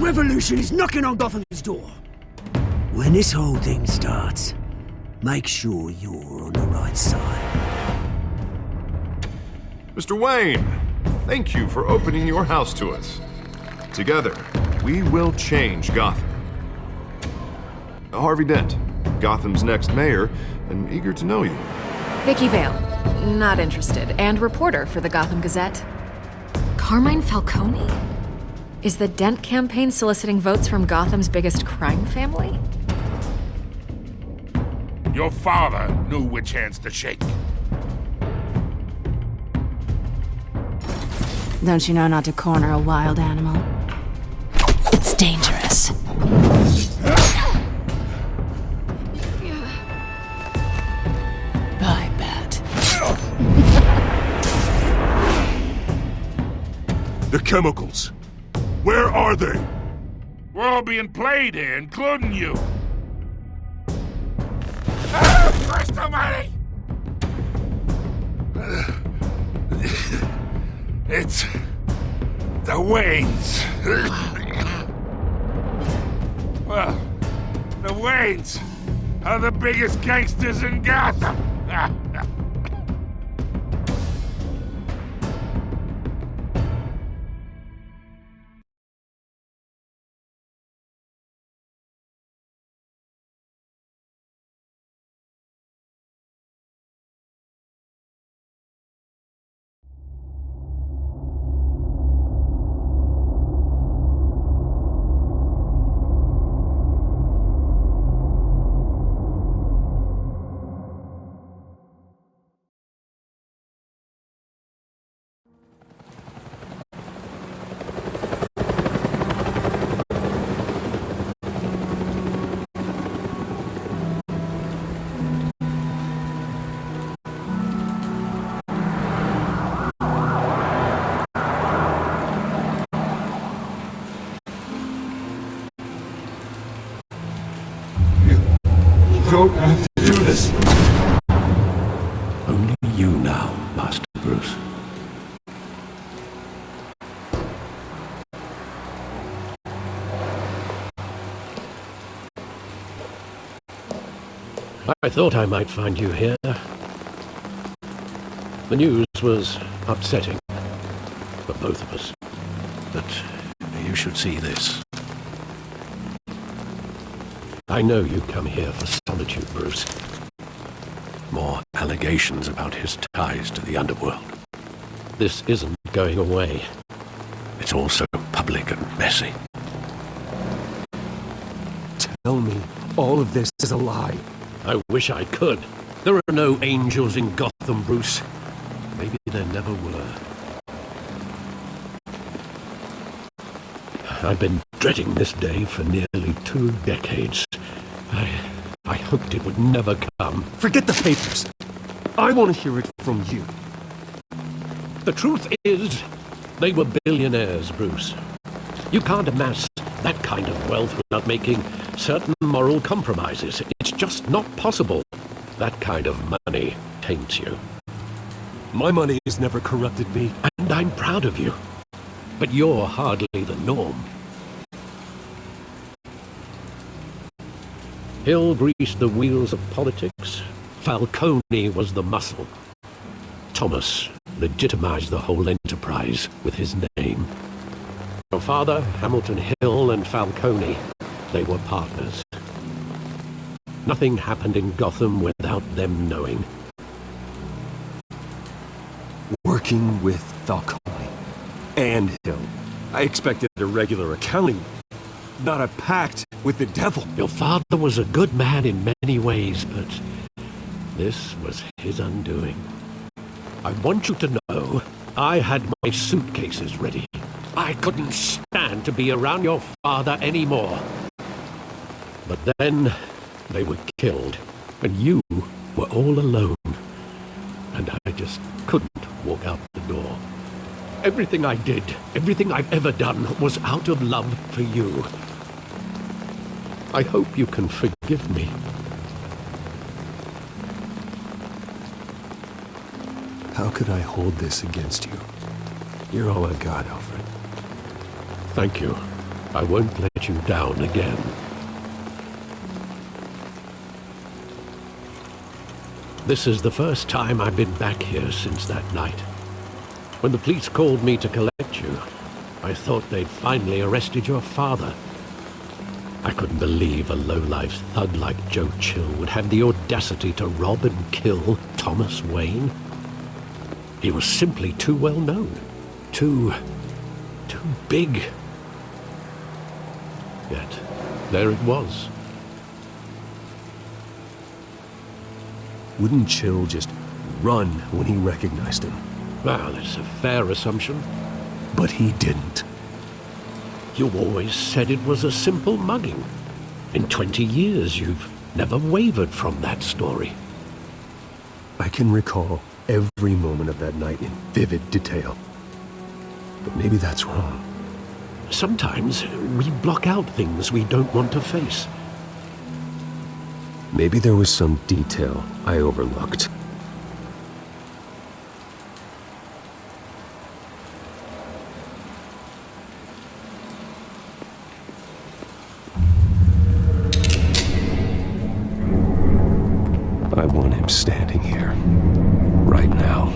revolution is knocking on Gotham's door. When this whole thing starts, make sure you're on the right side. Mr. Wayne, thank you for opening your house to us. Together, we will change Gotham. Harvey Dent, Gotham's next mayor, and eager to know you. Vicky Vale, not interested, and reporter for the Gotham Gazette. Carmine Falcone? Is the Dent campaign soliciting votes from Gotham's biggest crime family? Your father knew which hands to shake. Don't you know not to corner a wild animal? It's dangerous. I bet. The chemicals. Where are they? We're all being played here, including you. Christ almighty! It's the Waynes. Well, the Waynes are the biggest gangsters in Gotham. Don't have to do this. Only you now, Master Bruce. I thought I might find you here. The news was upsetting for both of us. But you should see this. I know you come here for solitude, Bruce. More allegations about his ties to the underworld. This isn't going away. It's also public and messy. Tell me, all of this is a lie. I wish I could. There are no angels in Gotham, Bruce. Maybe there never were. I've been dreading this day for nearly 2 decades. I hoped it would never come. Forget the papers. I want to hear it from you. The truth is, they were billionaires, Bruce. You can't amass that kind of wealth without making certain moral compromises. It's just not possible. That kind of money taints you. My money has never corrupted me. And I'm proud of you. But you're hardly the norm. Hill greased the wheels of politics. Falcone was the muscle. Thomas legitimized the whole enterprise with his name. Your father, Hamilton Hill, and Falcone, they were partners. Nothing happened in Gotham without them knowing. Working with Falcone and Hill. I expected a regular accounting, not a pact with the devil. Your father was a good man in many ways, but this was his undoing. I want you to know I had my suitcases ready. I couldn't stand to be around your father anymore. But then they were killed, and you were all alone. And I just couldn't walk out the door. Everything I did, everything I've ever done, was out of love for you. I hope you can forgive me. How could I hold this against you? You're all I've got, Alfred. Thank you. I won't let you down again. This is the first time I've been back here since that night. When the police called me to collect you, I thought they'd finally arrested your father. I couldn't believe a low-life thug like Joe Chill would have the audacity to rob and kill Thomas Wayne. He was simply too well known. Too big. Yet, there it was. Wouldn't Chill just run when he recognized him? Well, it's a fair assumption. But he didn't. You always said it was a simple mugging. In 20 years, you've never wavered from that story. I can recall every moment of that night in vivid detail. But maybe that's wrong. Sometimes we block out things we don't want to face. Maybe there was some detail I overlooked. I want him standing here, right now.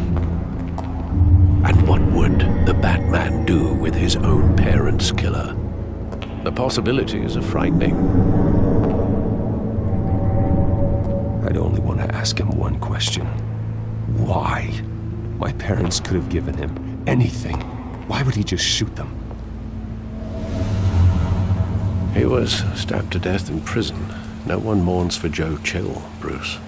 And what would the Batman do with his own parents' killer? The possibilities are frightening. I'd only want to ask him one question. Why? My parents could have given him anything. Why would he just shoot them? He was stabbed to death in prison. No one mourns for Joe Chill, Bruce.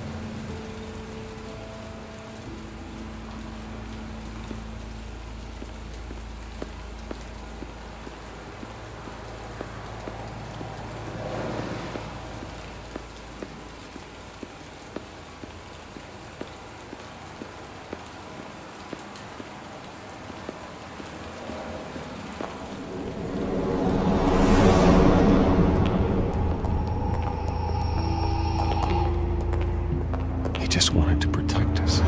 Just wanted to protect us.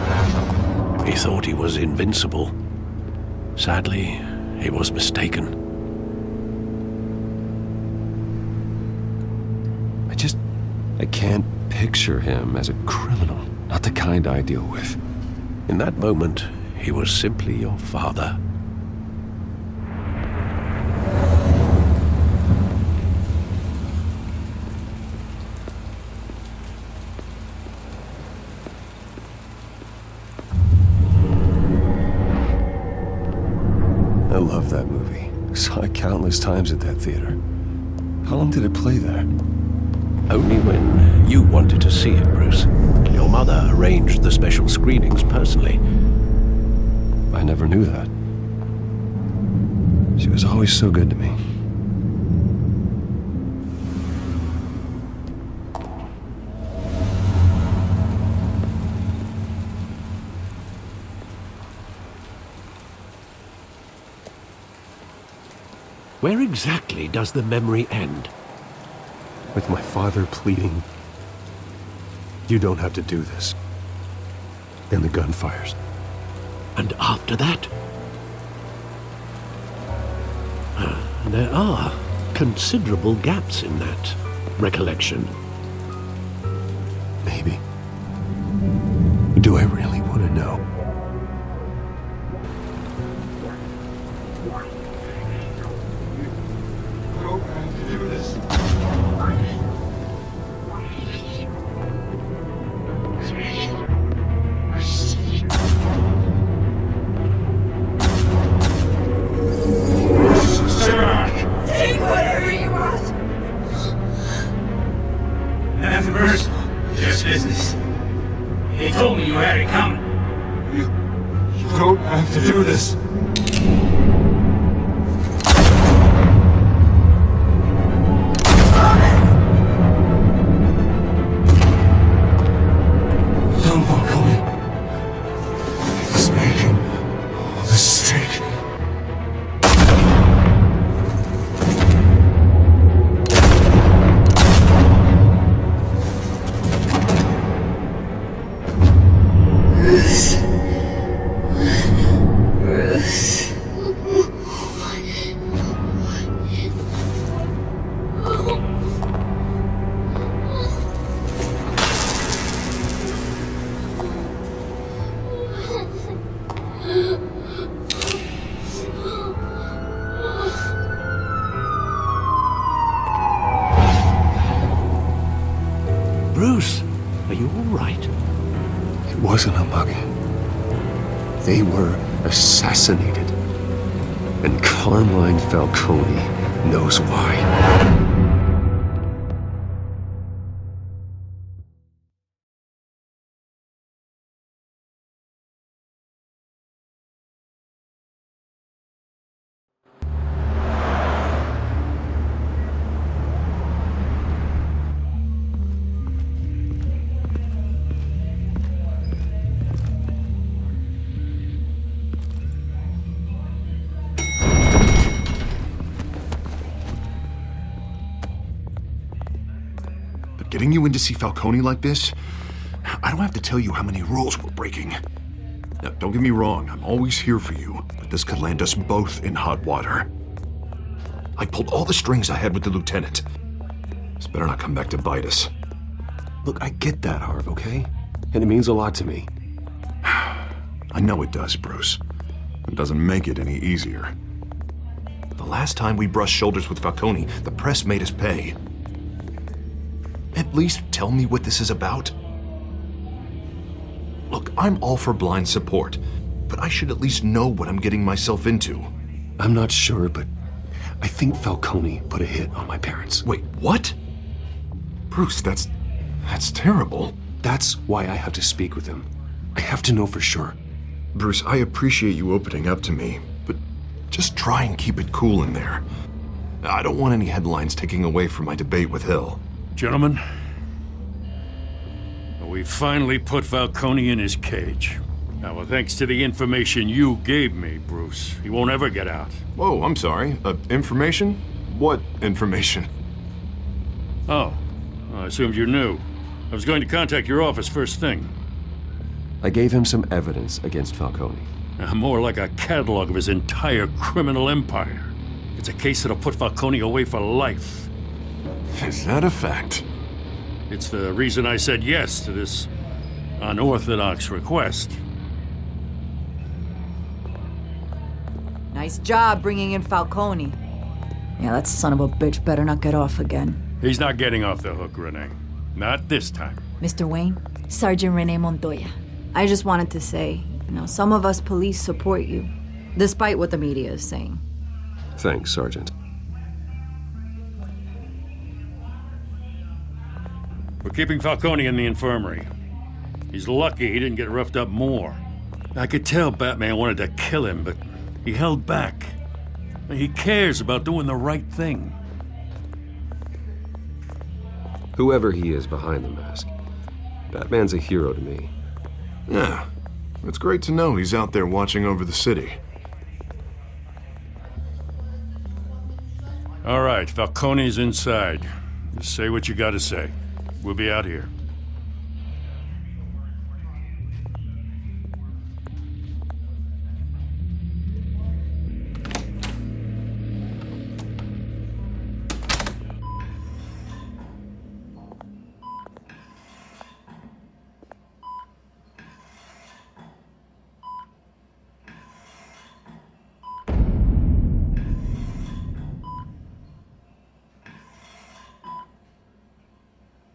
He thought he was invincible. Sadly, he was mistaken. I can't picture him as a criminal. Not the kind I deal with. In that moment, he was simply your father. I love that movie. Saw it countless times at that theater. How long did it play there? Only when you wanted to see it, Bruce. Your mother arranged the special screenings personally. I never knew that. She was always so good to me. Where exactly does the memory end? With my father pleading, "You don't have to do this." And the gun fires. And after that? There are considerable gaps in that recollection. Maybe. Do I really want to know? Business. They told me you had it coming. You don't have to do this. Don't walk away. He's making a mistake. right? It wasn't a mugging. They were assassinated. And Carmine Falcone knows why. Getting you in to see Falcone like this? I don't have to tell you how many rules we're breaking. Now, don't get me wrong, I'm always here for you, but this could land us both in hot water. I pulled all the strings I had with the lieutenant. This better not come back to bite us. Look, I get that, Harv, okay? And it means a lot to me. I know it does, Bruce. It doesn't make it any easier. The last time we brushed shoulders with Falcone, the press made us pay. At least tell me what this is about. Look, I'm all for blind support, but I should at least know what I'm getting myself into. I'm not sure, but I think Falcone put a hit on my parents. Wait, what? Bruce, that's terrible. That's why I have to speak with him. I have to know for sure. Bruce, I appreciate you opening up to me, but just try and keep it cool in there. I don't want any headlines taking away from my debate with Hill. Gentlemen, we finally put Falcone in his cage. Now, well, thanks to the information you gave me, Bruce, he won't ever get out. Whoa, I'm sorry. Information? What information? Oh, I assumed you knew. I was going to contact your office first thing. I gave him some evidence against Falcone. More like a catalog of his entire criminal empire. It's a case that'll put Falcone away for life. Is that a fact? It's the reason I said yes to this unorthodox request. Nice job bringing in Falcone. Yeah, that son of a bitch better not get off again. He's not getting off the hook, Renee. Not this time. Mr. Wayne, Sergeant Renee Montoya. I just wanted to say, some of us police support you, despite what the media is saying. Thanks, Sergeant. We're keeping Falcone in the infirmary. He's lucky he didn't get roughed up more. I could tell Batman wanted to kill him, but he held back. He cares about doing the right thing. Whoever he is behind the mask, Batman's a hero to me. Yeah, it's great to know he's out there watching over the city. All right, Falcone's inside. Just say what you gotta say. We'll be out here.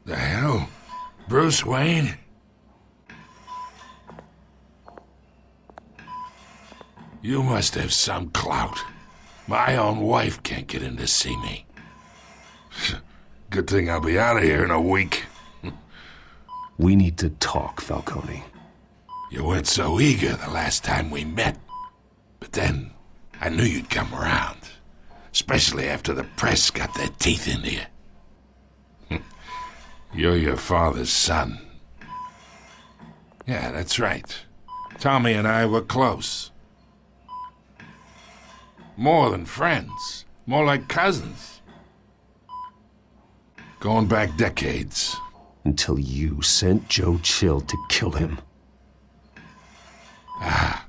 The hell? Bruce Wayne? You must have some clout. My own wife can't get in to see me. Good thing I'll be out of here in a week. We need to talk, Falcone. You weren't so eager the last time we met. But then, I knew you'd come around. Especially after the press got their teeth into you. You're your father's son. Yeah, that's right. Tommy and I were close. More than friends. More like cousins. Going back decades. Until you sent Joe Chill to kill him. Ah,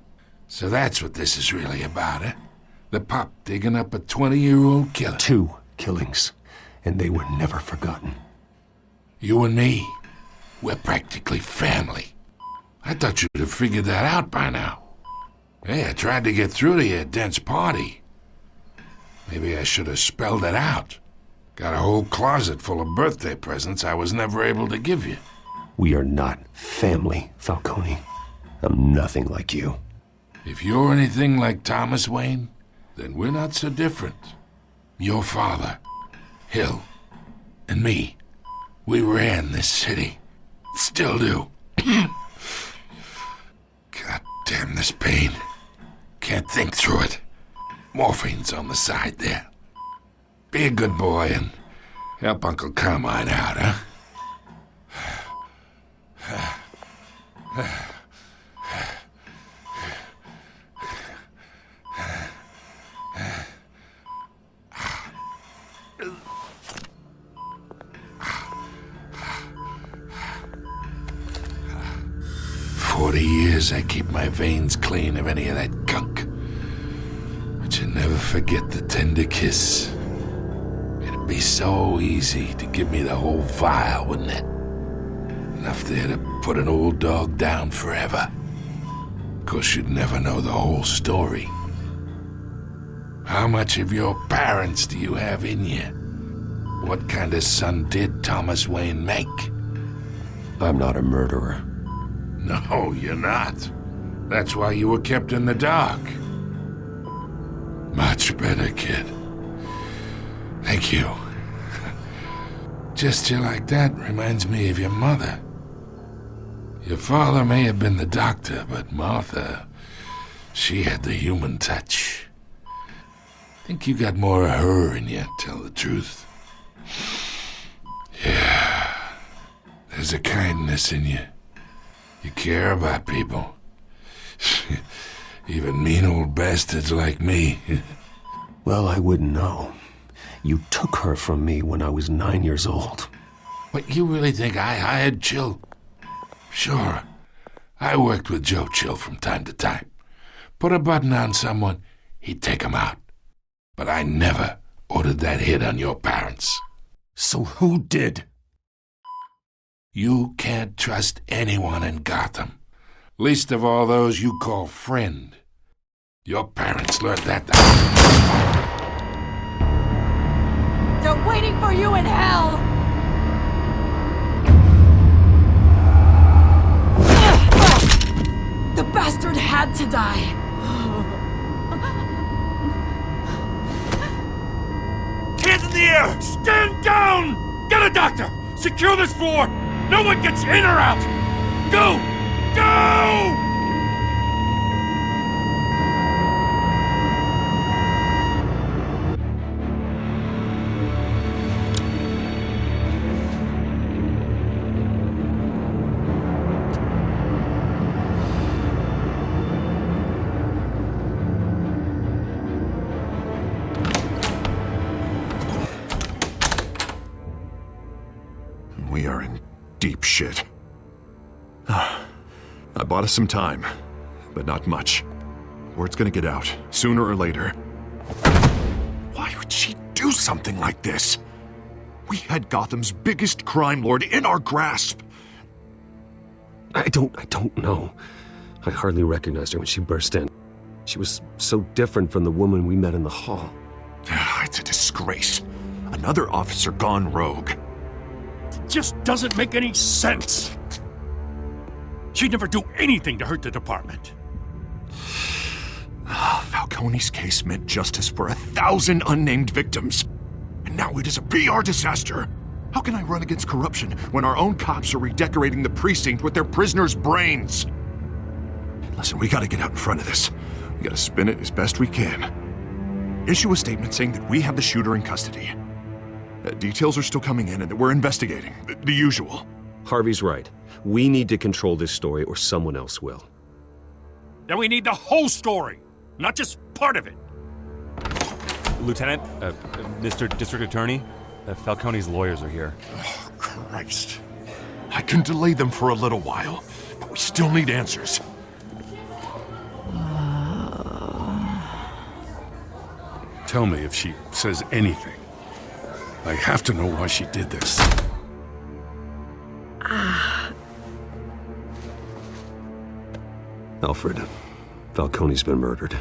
so that's what this is really about, eh? The pup digging up a 20-year-old killer. 2 killings, and they were never forgotten. You and me, we're practically family. I thought you'd have figured that out by now. Hey, I tried to get through to your dense party. Maybe I should have spelled it out. Got a whole closet full of birthday presents I was never able to give you. We are not family, Falcone. I'm nothing like you. If you're anything like Thomas Wayne, then we're not so different. Your father, Hill, and me, we ran this city. Still do. God damn this pain. Can't think through it. Morphine's on the side there. Be a good boy and help Uncle Carmine out, huh? 40 years I keep my veins clean of any of that gunk. But you never forget the tender kiss. It'd be so easy to give me the whole vial, wouldn't it? Enough there to put an old dog down forever. Of course, you'd never know the whole story. How much of your parents do you have in you? What kind of son did Thomas Wayne make? I'm not a murderer. No, you're not. That's why you were kept in the dark. Much better, kid. Thank you. Gesture like that reminds me of your mother. Your father may have been the doctor, but Martha, she had the human touch. Think you got more of her in you, tell the truth. Yeah. There's a kindness in you. You care about people. Even mean old bastards like me. Well, I wouldn't know. You took her from me when I was 9 years old. What, you really think I hired Chill? Sure. I worked with Joe Chill from time to time. Put a button on someone, he'd take him out. But I never ordered that hit on your parents. So who did? You can't trust anyone in Gotham. Least of all those you call friend. Your parents learned that. They're waiting for you in hell! The bastard had to die. Hands in the air! Stand down! Get a doctor! Secure this floor! No one gets in or out! Go! Go! We are in deep shit. I bought us some time, but not much. Word's gonna get out, sooner or later. Why would she do something like this? We had Gotham's biggest crime lord in our grasp. I don't know. I hardly recognized her when she burst in. She was so different from the woman we met in the hall. It's a disgrace. Another officer gone rogue. It just doesn't make any sense. She'd never do anything to hurt the department. Falcone's case meant justice for 1,000 unnamed victims. And now it is a PR disaster. How can I run against corruption when our own cops are redecorating the precinct with their prisoners' brains? Listen, we gotta get out in front of this. We gotta spin it as best we can. Issue a statement saying that we have the shooter in custody. Details are still coming in and that we're investigating. The usual. Harvey's right. We need to control this story or someone else will. Then we need the whole story, not just part of it. Lieutenant, Mr. District Attorney, Falcone's lawyers are here. Oh, Christ. I can delay them for a little while, but we still need answers. Tell me if she says anything. I have to know why she did this. Alfred, Falcone's been murdered.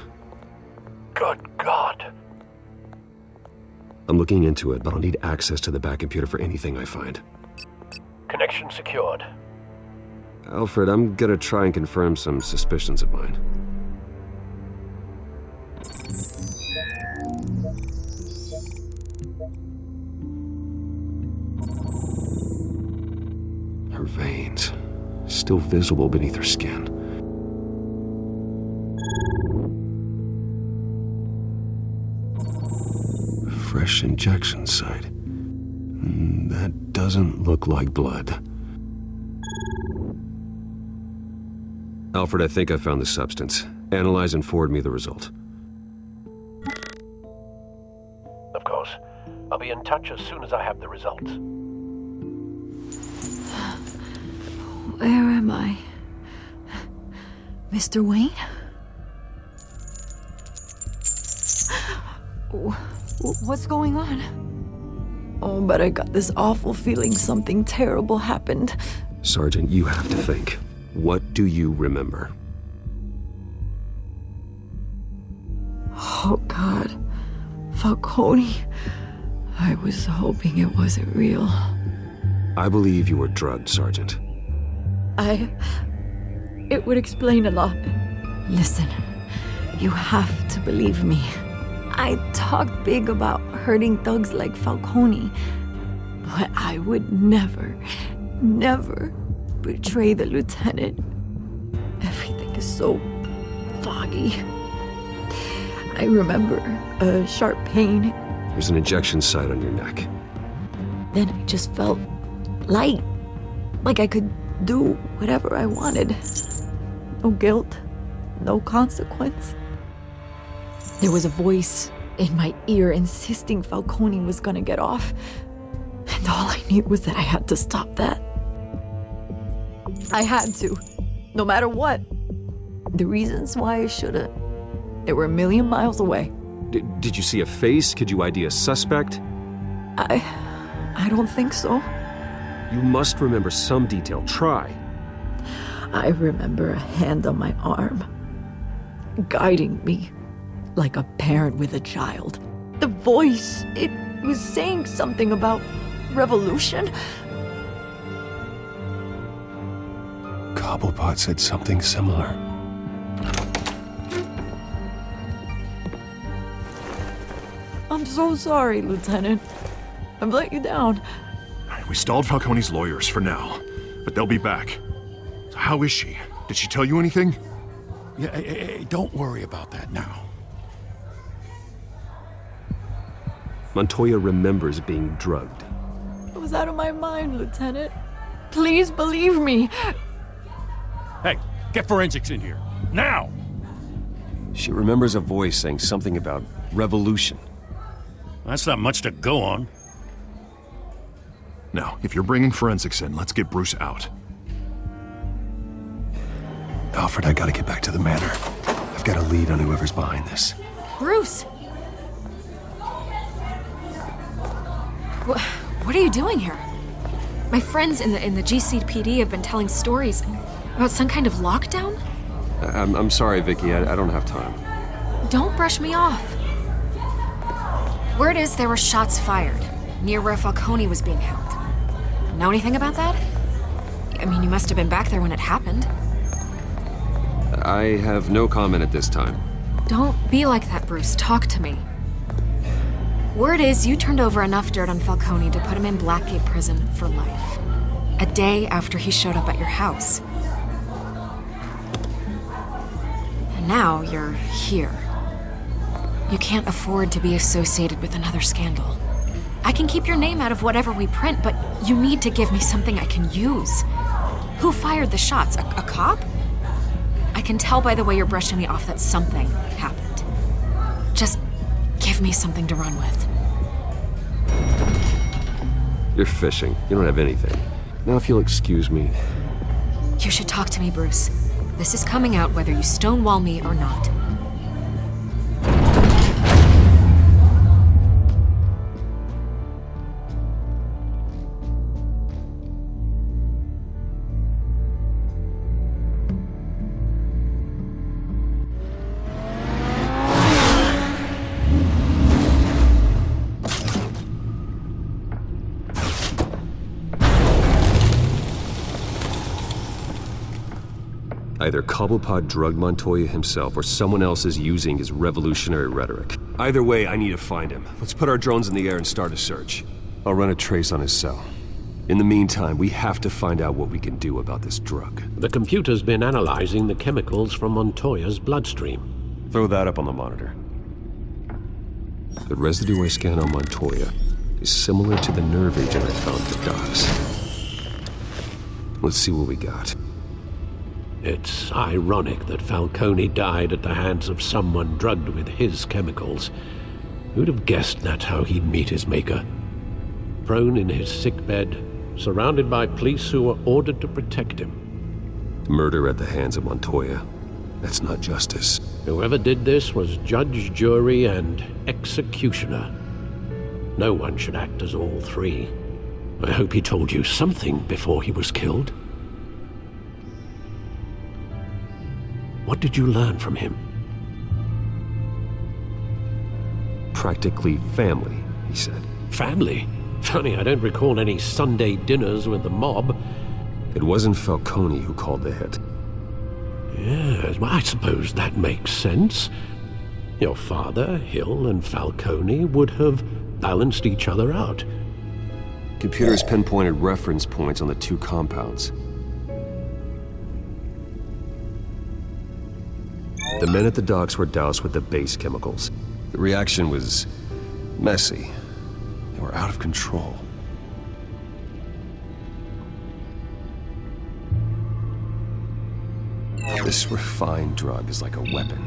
Good God. I'm looking into it, but I'll need access to the back computer for anything I find. Connection secured. Alfred, I'm gonna try and confirm some suspicions of mine. Her veins, still visible beneath her skin. Fresh injection site. That doesn't look like blood. Alfred, I think I found the substance. Analyze and forward me the result. Of course. I'll be in touch as soon as I have the results. Where am I? Mr. Wayne? What's going on? Oh, but I got this awful feeling something terrible happened. Sergeant, you have to think. What do you remember? Oh, God. Falcone. I was hoping it wasn't real. I believe you were drugged, Sergeant. It would explain a lot. Listen, you have to believe me. I talked big about hurting thugs like Falcone, but I would never betray the lieutenant. Everything is so foggy. I remember a sharp pain. There's an injection site on your neck. Then I just felt light, like I could do whatever I wanted. No guilt, no consequence. There was a voice in my ear insisting Falcone was gonna get off. And all I knew was that I had to stop that. I had to, no matter what. The reasons why I should've, they were a million miles away. Did you see a face? Could you ID a suspect? I don't think so. You must remember some detail. Try. I remember a hand on my arm, guiding me like a parent with a child. The voice, it was saying something about revolution. Cobblepot said something similar. I'm so sorry, Lieutenant. I've let you down. We stalled Falcone's lawyers for now, but they'll be back. So how is she? Did she tell you anything? Yeah, hey, don't worry about that now. Montoya remembers being drugged. I was out of my mind, Lieutenant. Please believe me. Hey, get forensics in here. Now! She remembers a voice saying something about revolution. That's not much to go on. Now, if you're bringing forensics in, let's get Bruce out. Alfred, I gotta get back to the manor. I've got a lead on whoever's behind this. Bruce! What are you doing here? My friends in the GCPD have been telling stories about some kind of lockdown? I'm sorry, Vicky. I don't have time. Don't brush me off. Word is there were shots fired near where Falcone was being held. Know anything about that? I mean, you must have been back there when it happened. I have no comment at this time. Don't be like that, Bruce. Talk to me. Word is you turned over enough dirt on Falcone to put him in Blackgate Prison for life. A day after he showed up at your house. And now you're here. You can't afford to be associated with another scandal. I can keep your name out of whatever we print, but you need to give me something I can use. Who fired the shots? A cop? I can tell by the way you're brushing me off that something happened. Just give me something to run with. You're fishing. You don't have anything. Now, if you'll excuse me. You should talk to me, Bruce. This is coming out whether you stonewall me or not. Either Cobblepot drugged Montoya himself, or someone else is using his revolutionary rhetoric. Either way, I need to find him. Let's put our drones in the air and start a search. I'll run a trace on his cell. In the meantime, we have to find out what we can do about this drug. The computer's been analyzing the chemicals from Montoya's bloodstream. Throw that up on the monitor. The residue I scan on Montoya is similar to the nerve agent I found at the docks. Let's see what we got. It's ironic that Falcone died at the hands of someone drugged with his chemicals. Who'd have guessed that's how he'd meet his maker? Prone in his sickbed, surrounded by police who were ordered to protect him. Murder at the hands of Montoya. That's not justice. Whoever did this was judge, jury, and executioner. No one should act as all three. I hope he told you something before he was killed. What did you learn from him? Practically family, he said. Family? Funny, I don't recall any Sunday dinners with the mob. It wasn't Falcone who called the hit. Yes, well, I suppose that makes sense. Your father, Hill, and Falcone would have balanced each other out. Computers pinpointed reference points on the two compounds. The men at the docks were doused with the base chemicals. The reaction was messy. They were out of control. This refined drug is like a weapon.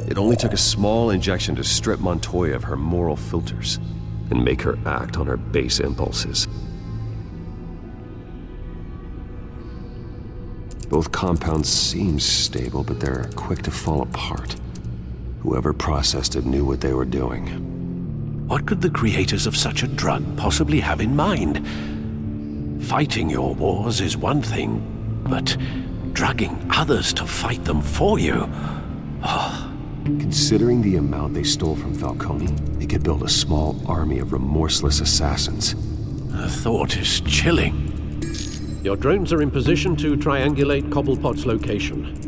It only took a small injection to strip Montoya of her moral filters and make her act on her base impulses. Both compounds seem stable, but they're quick to fall apart. Whoever processed it knew what they were doing. What could the creators of such a drug possibly have in mind? Fighting your wars is one thing, but drugging others to fight them for you? Oh. Considering the amount they stole from Falcone, they could build a small army of remorseless assassins. The thought is chilling. Your drones are in position to triangulate Cobblepot's location.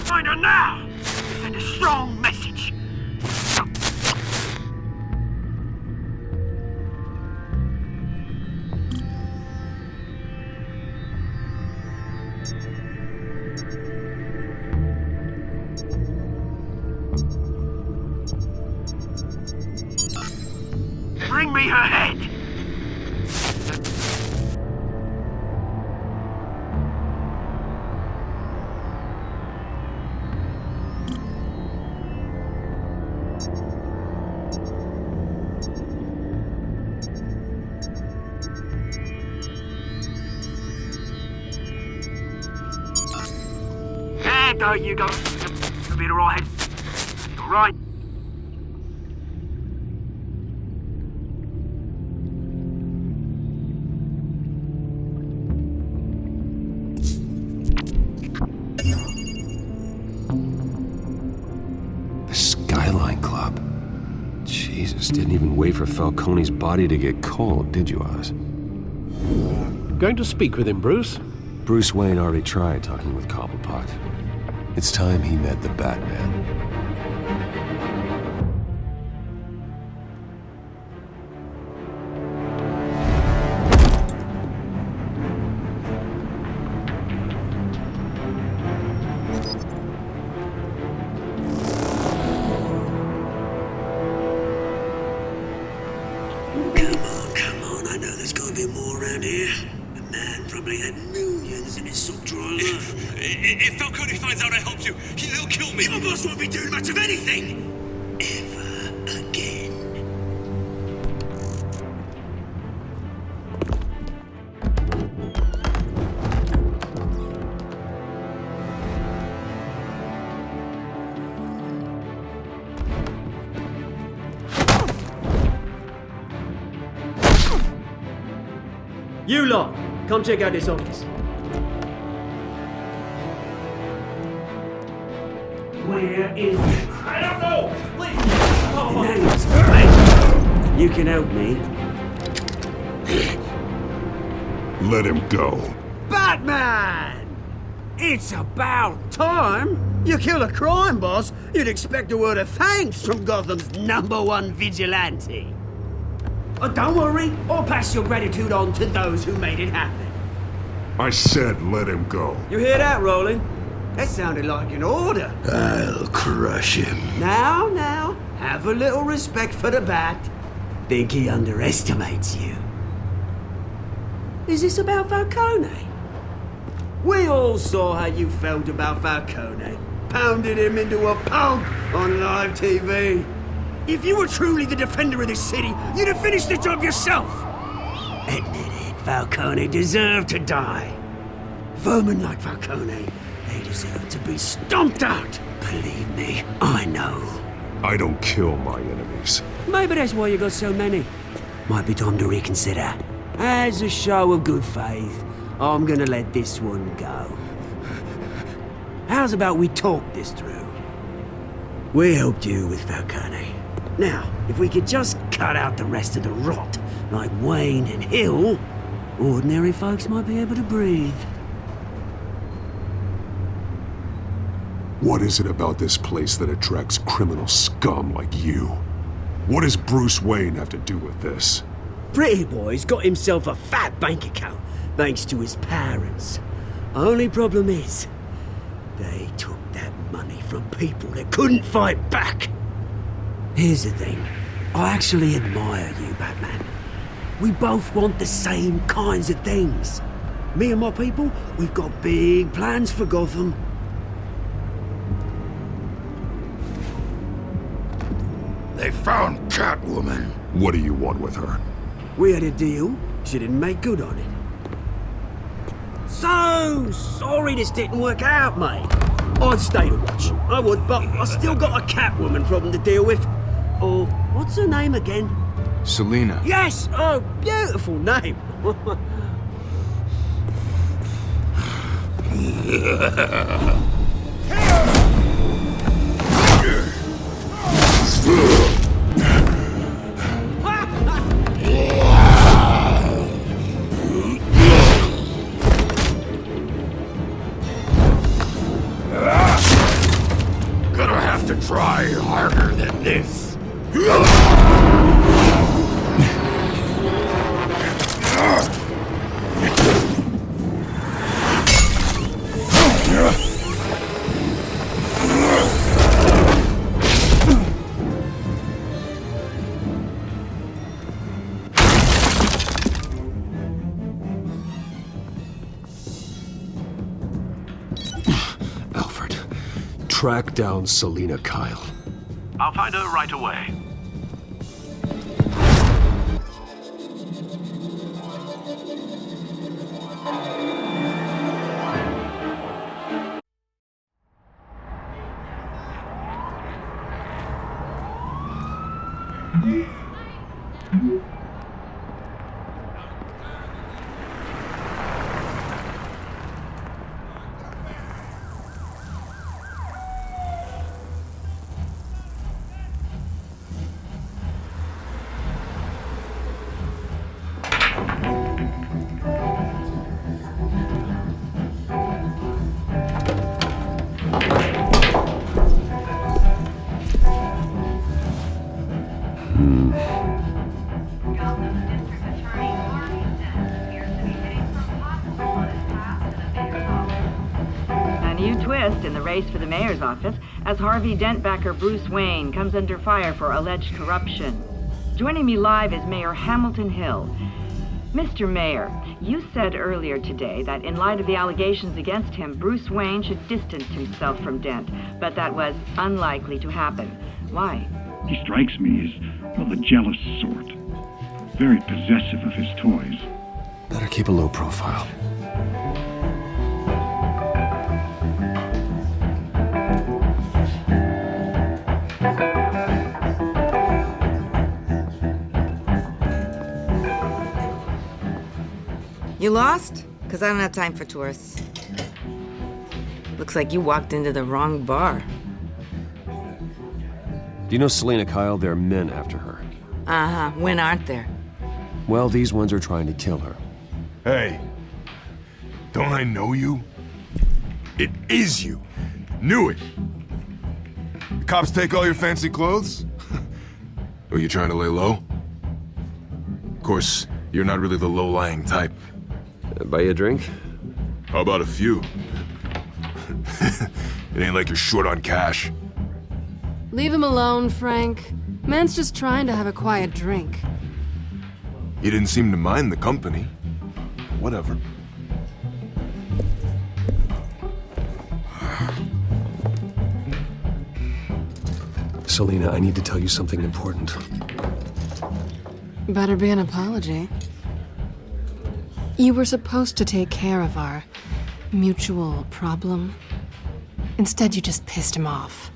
Find her now! Send a strong message. Bring me her head! There you go. You'll be alright. Alright. The Skyline Club. Jesus, didn't even wait for Falcone's body to get cold, did you, Oz? Going to speak with him, Bruce? Bruce Wayne already tried talking with Cobblepot. It's time he met the Batman. Come on, I know there's gonna be more around here. Man probably had millions in his sock drawer. If Falcone finds out I helped you, he'll kill me. Your boss won't be doing much of anything! Ever again. You lot, come check out this office. Where is it? I don't know! Please! You can help me. Let him go. Batman! It's about time! You kill a crime boss, you'd expect a word of thanks from Gotham's #1 vigilante. Oh, don't worry, I'll pass your gratitude on to those who made it happen. I said let him go. You hear that, Roland? That sounded like an order. I'll crush him. Now, have a little respect for the Bat. Think he underestimates you. Is this about Falcone? We all saw how you felt about Falcone. Pounded him into a pulp on live TV. If you were truly the defender of this city, you'd have finished the job yourself. Admit it, Falcone deserved to die. Vermin like Falcone, they deserve to be stomped out. Believe me, I know. I don't kill my enemies. Maybe that's why you got so many. Might be time to reconsider. As a show of good faith, I'm gonna let this one go. How's about we talk this through? We helped you with Falcone. Now, if we could just cut out the rest of the rot, like Wayne and Hill, ordinary folks might be able to breathe. What is it about this place that attracts criminal scum like you? What does Bruce Wayne have to do with this? Pretty Boy's got himself a fat bank account, thanks to his parents. Only problem is, they took that money from people that couldn't fight back. Here's the thing. I actually admire you, Batman. We both want the same kinds of things. Me and my people, we've got big plans for Gotham. They found Catwoman. What do you want with her? We had a deal. She didn't make good on it. So sorry this didn't work out, mate. I'd stay to watch. I would, but I still got a Catwoman problem to deal with. Oh, what's her name again? Selina. Yes! Oh, beautiful name. Gonna have to try harder than this. Alfred, track down Selina Kyle. I'll find her right away. In the race for the mayor's office as Harvey Dent backer Bruce Wayne comes under fire for alleged corruption. Joining me live is Mayor Hamilton Hill. Mr. Mayor, you said earlier today that in light of the allegations against him, Bruce Wayne should distance himself from Dent, but that was unlikely to happen. Why? He strikes me as, well, the jealous sort. Very possessive of his toys. Better keep a low profile. You lost? Because I don't have time for tourists. Looks like you walked into the wrong bar. Do you know Selina Kyle? There are men after her. Uh-huh. When aren't there? Well, these ones are trying to kill her. Hey, don't I know you? It is you. Knew it. The cops take all your fancy clothes? Are you trying to lay low? Of course, you're not really the low-lying type. Buy you a drink? How about a few? It ain't like you're short on cash. Leave him alone, Frank. Man's just trying to have a quiet drink. You didn't seem to mind the company. Whatever. Selina, I need to tell you something important. Better be an apology. You were supposed to take care of our mutual problem. Instead, you just pissed him off.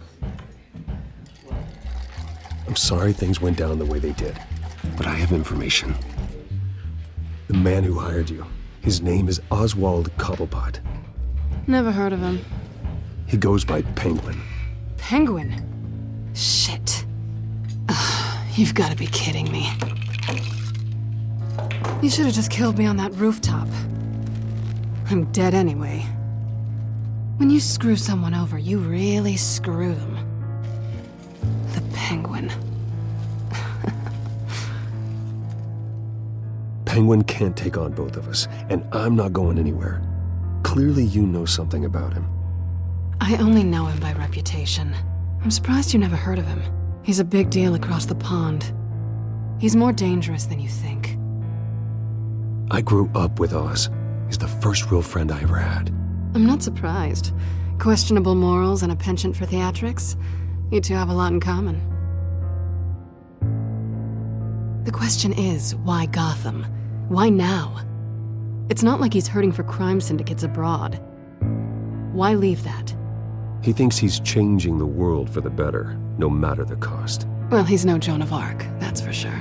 I'm sorry things went down the way they did, but I have information. The man who hired you, his name is Oswald Cobblepot. Never heard of him. He goes by Penguin. Penguin? Shit. Ugh, you've got to be kidding me. You should have just killed me on that rooftop. I'm dead anyway. When you screw someone over, you really screw them. The Penguin. Penguin can't take on both of us, and I'm not going anywhere. Clearly you know something about him. I only know him by reputation. I'm surprised you never heard of him. He's a big deal across the pond. He's more dangerous than you think. I grew up with Oz. He's the first real friend I ever had. I'm not surprised. Questionable morals and a penchant for theatrics. You two have a lot in common. The question is, why Gotham? Why now? It's not like he's hurting for crime syndicates abroad. Why leave that? He thinks he's changing the world for the better, no matter the cost. Well, he's no Joan of Arc, that's for sure.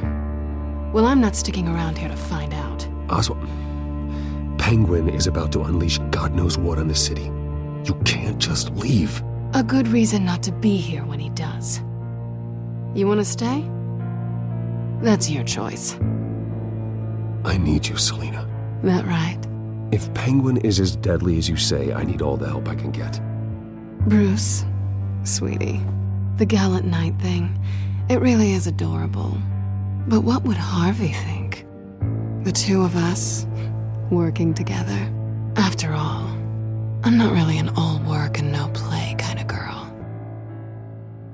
Well, I'm not sticking around here to find out. Oswald, Penguin is about to unleash God knows what on the city. You can't just leave. A good reason not to be here when he does. You want to stay? That's your choice. I need you, Selina. That right? If Penguin is as deadly as you say, I need all the help I can get. Bruce, sweetie, the gallant knight thing, it really is adorable. But what would Harvey think? The two of us, working together. After all, I'm not really an all work and no play kind of girl.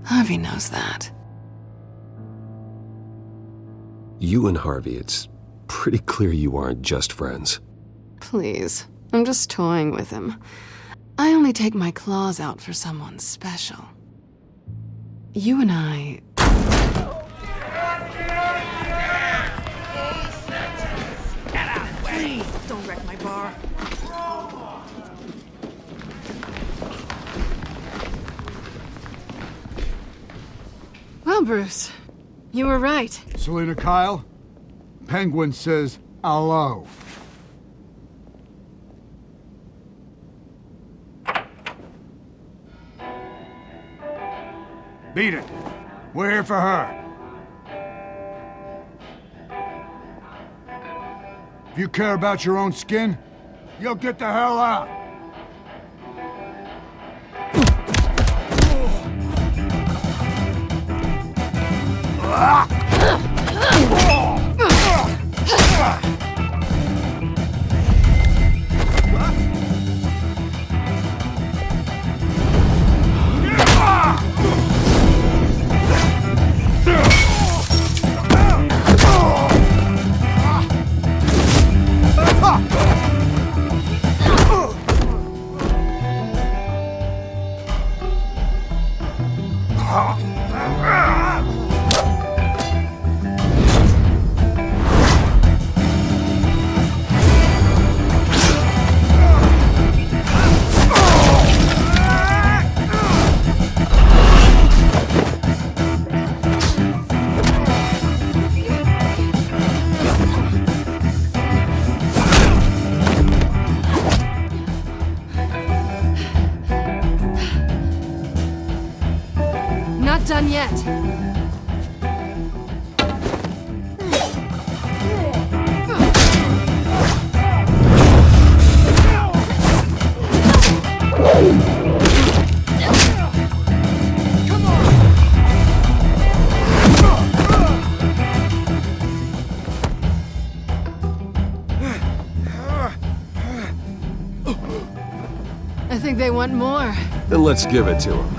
Harvey knows that. You and Harvey, it's pretty clear you aren't just friends. Please, I'm just toying with him. I only take my claws out for someone special. You and I... Please, don't wreck my bar. Well, Bruce, you were right. Selina Kyle, Penguin says hello. Beat it. We're here for her. If you care about your own skin, you'll get the hell out. yet. I think they want more. Then let's give it to him.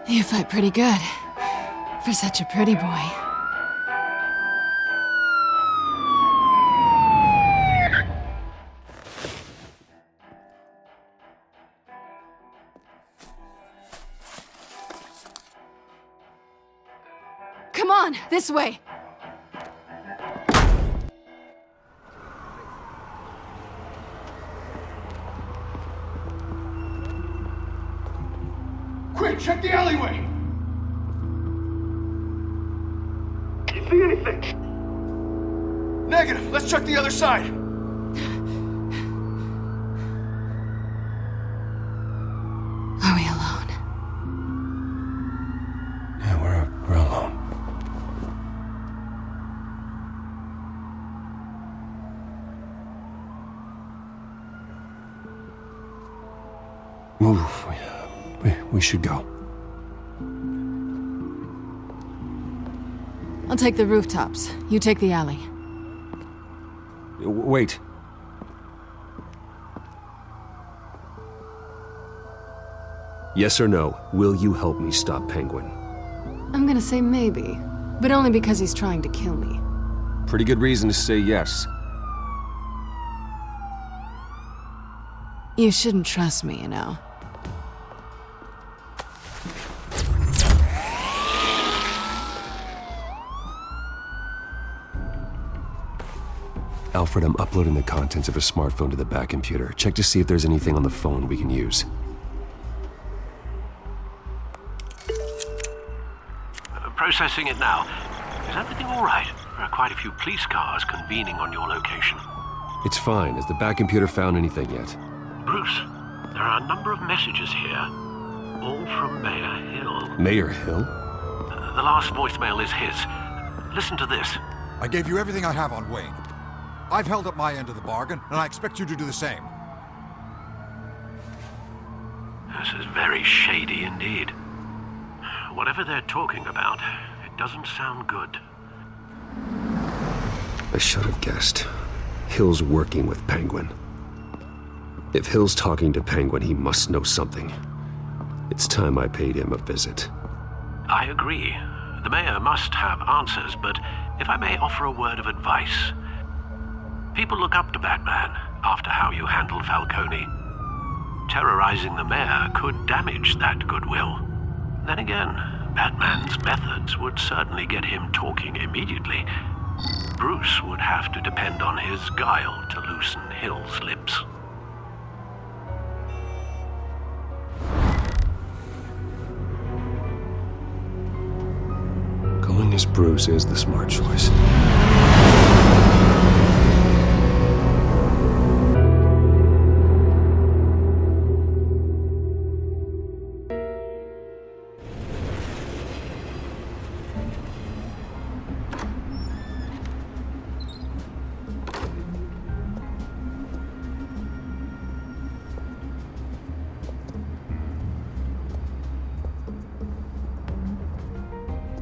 You fight pretty good. For such a pretty boy. Come on, this way. Quick, check the alleyway! You see anything? Negative. Let's check the other side. Are we alone? Yeah, we're alone. Move. We should go. I'll take the rooftops. You take the alley. Wait. Yes or no, will you help me stop Penguin? I'm gonna say maybe, but only because he's trying to kill me. Pretty good reason to say yes. You shouldn't trust me, you know. Alfred, I'm uploading the contents of a smartphone to the back computer. Check to see if there's anything on the phone we can use. Processing it now. Is everything all right? There are quite a few police cars convening on your location. It's fine. Has the back computer found anything yet? Bruce, there are a number of messages here. All from Mayor Hill. Mayor Hill? The last voicemail is his. Listen to this. I gave you everything I have on Wayne. I've held up my end of the bargain, and I expect you to do the same. This is very shady indeed. Whatever they're talking about, it doesn't sound good. I should have guessed. Hill's working with Penguin. If Hill's talking to Penguin, he must know something. It's time I paid him a visit. I agree. The mayor must have answers, but if I may offer a word of advice. People look up to Batman after how you handled Falcone. Terrorizing the mayor could damage that goodwill. Then again, Batman's methods would certainly get him talking immediately. Bruce would have to depend on his guile to loosen Hill's lips. Going as Bruce is the smart choice.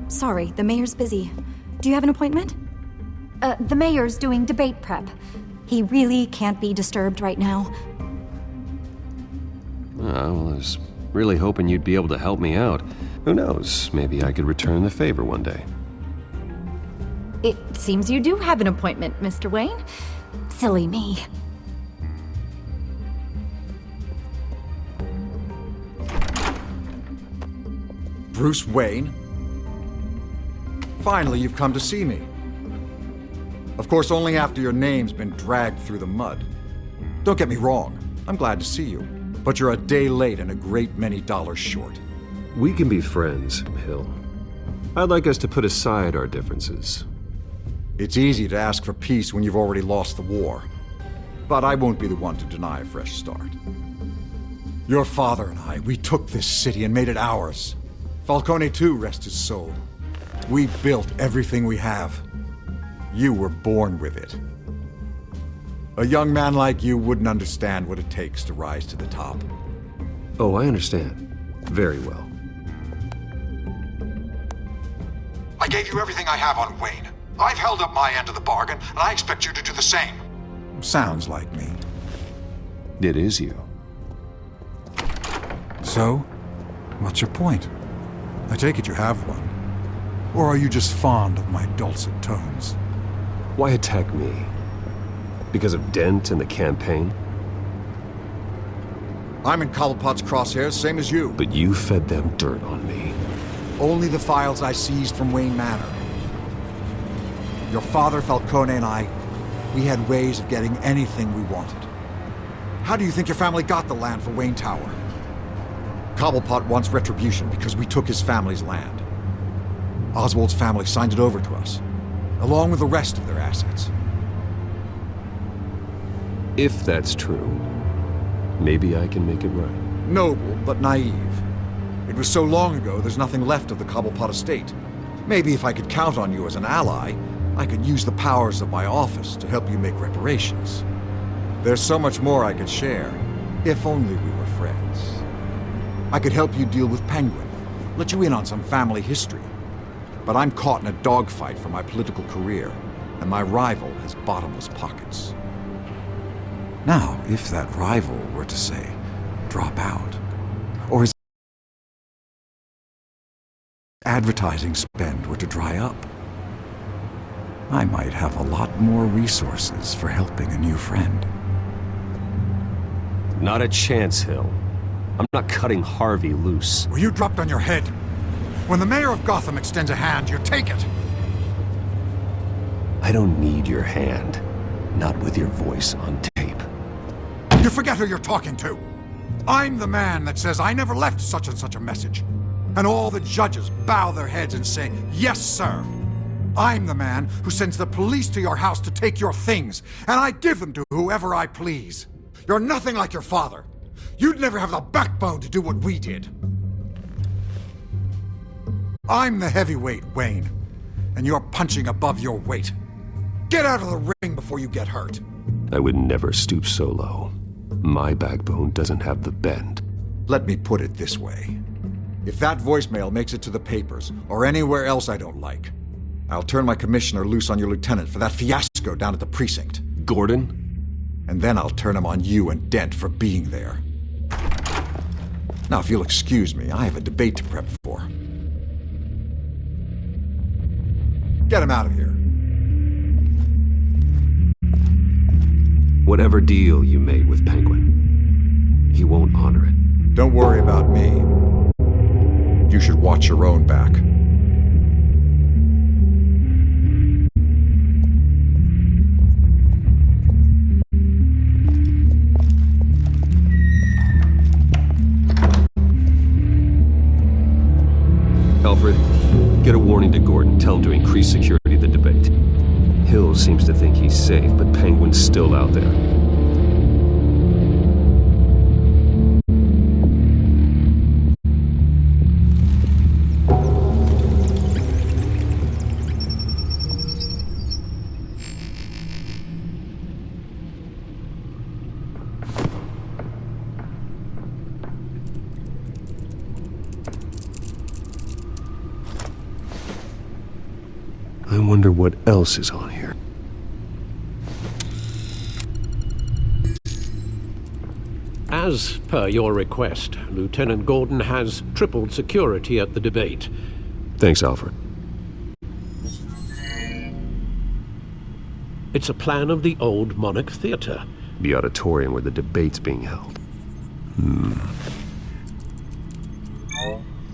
Sorry, the mayor's busy. Do you have an appointment? The mayor's doing debate prep. He really can't be disturbed right now. I was really hoping you'd be able to help me out. Who knows, maybe I could return the favor one day. It seems you do have an appointment, Mr. Wayne. Silly me. Bruce Wayne? Finally, you've come to see me. Of course, only after your name's been dragged through the mud. Don't get me wrong, I'm glad to see you. But you're a day late and a great many dollars short. We can be friends, Hill. I'd like us to put aside our differences. It's easy to ask for peace when you've already lost the war. But I won't be the one to deny a fresh start. Your father and I, we took this city and made it ours. Falcone too, rest his soul. We built everything we have. You were born with it. A young man like you wouldn't understand what it takes to rise to the top. Oh, I understand. Very well. I gave you everything I have on Wayne. I've held up my end of the bargain, and I expect you to do the same. Sounds like me. It is you. So, what's your point? I take it you have one. Or are you just fond of my dulcet tones? Why attack me? Because of Dent and the campaign? I'm in Cobblepot's crosshairs, same as you. But you fed them dirt on me. Only the files I seized from Wayne Manor. Your father, Falcone, and I, we had ways of getting anything we wanted. How do you think your family got the land for Wayne Tower? Cobblepot wants retribution because we took his family's land. Oswald's family signed it over to us, along with the rest of their assets. If that's true, maybe I can make it right. Noble, but naive. It was so long ago, there's nothing left of the Cobblepot estate. Maybe if I could count on you as an ally, I could use the powers of my office to help you make reparations. There's so much more I could share, if only we were friends. I could help you deal with Penguin, let you in on some family history. But I'm caught in a dogfight for my political career, and my rival has bottomless pockets. Now, if that rival were to say, drop out, or his advertising spend were to dry up, I might have a lot more resources for helping a new friend. Not a chance, Hill. I'm not cutting Harvey loose. Were you dropped on your head? When the mayor of Gotham extends a hand, you take it! I don't need your hand. Not with your voice on tape. You forget who you're talking to! I'm the man that says I never left such and such a message. And all the judges bow their heads and say, yes, sir. I'm the man who sends the police to your house to take your things, and I give them to whoever I please. You're nothing like your father. You'd never have the backbone to do what we did. I'm the heavyweight, Wayne, and you're punching above your weight. Get out of the ring before you get hurt. I would never stoop so low. My backbone doesn't have the bend. Let me put it this way. If that voicemail makes it to the papers, or anywhere else I don't like, I'll turn my commissioner loose on your lieutenant for that fiasco down at the precinct. Gordon? And then I'll turn him on you and Dent for being there. Now, if you'll excuse me, I have a debate to prep for. Get him out of here. Whatever deal you made with Penguin, he won't honor it. Don't worry about me. You should watch your own back. Alfred, get a warning to Gordon. Tell him to increase security of the debate. Hill seems to think he's safe, but Penguin's still out there. I wonder what else is on here. As per your request, Lieutenant Gordon has tripled security at the debate. Thanks, Alfred. It's a plan of the old Monarch Theatre. The auditorium where the debate's being held.